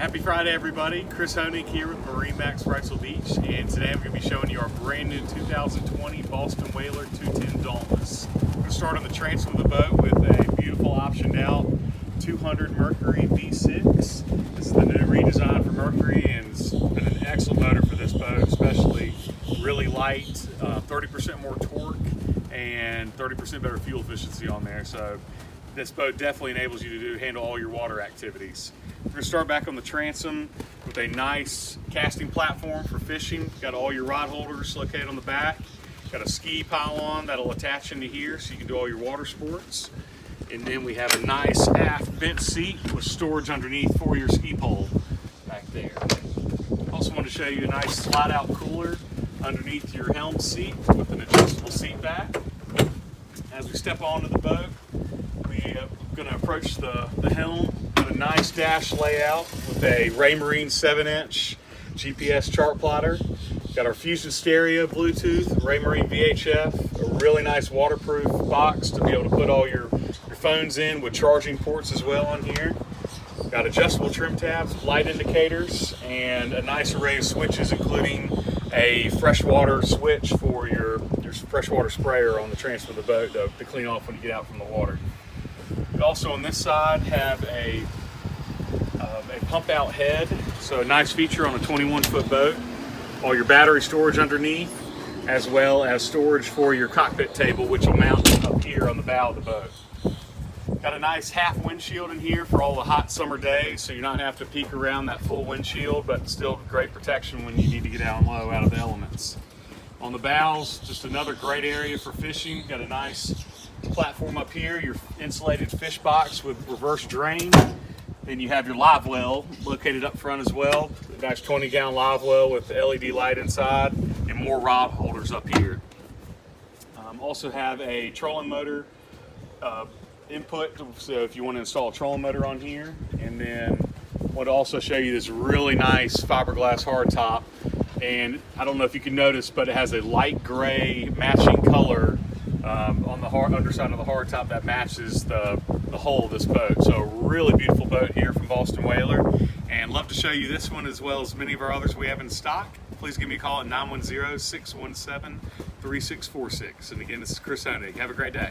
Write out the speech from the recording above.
Happy Friday, everybody. Chris Honig here with MarineMax Wrightsville Beach, and today I'm going to be showing you our brand new 2020 Boston Whaler 210 Dauntless. We're going to start on the transom of the boat with a beautiful optioned out 200 Mercury V6. This is the new redesign for Mercury, and it's been an excellent motor for this boat, especially really light, 30% more torque, and 30% better fuel efficiency on there. So this boat definitely enables you to handle all your water activities. We're going to start back on the transom with a nice casting platform for fishing. Got all your rod holders located on the back. Got a ski pylon that'll attach into here so you can do all your water sports. And then we have a nice aft bench seat with storage underneath for your ski pole back there. Also want to show you a nice slide out cooler underneath your helm seat with an adjustable seat back. As we step onto the boat, we're going to approach the helm. A nice dash layout with a Raymarine 7-inch GPS chart plotter. Got our Fusion stereo, Bluetooth, Raymarine VHF, a really nice waterproof box to be able to put all your phones in with charging ports as well on here. Got adjustable trim tabs, light indicators, and a nice array of switches, including a freshwater switch for your freshwater sprayer on the transom of the boat to clean off when you get out from the water. We also on this side have a pump out head, so a nice feature on a 21-foot boat. All your battery storage underneath, as well as storage for your cockpit table, which will mount up here on the bow of the boat. Got a nice half windshield in here for all the hot summer days, so you're not having to peek around that full windshield, but still great protection when you need to get down low out of the elements. On the bows, just another great area for fishing. Got a nice platform up here, your insulated fish box with reverse drain. Then you have your live well located up front as well. A nice 20-gallon live well with the LED light inside and more rod holders up here. Also have a trolling motor input, so if you want to install a trolling motor on here. And then I want to also show you this really nice fiberglass hardtop. And I don't know if you can notice, but it has a light gray matching color on the underside of the hardtop that matches the hull of this boat. So a really beautiful boat here from Boston Whaler, and love to show you this one as well as many of our others we have in stock. Please give me a call at 910-617-3646. And again, this is Chris Honig. Have a great day.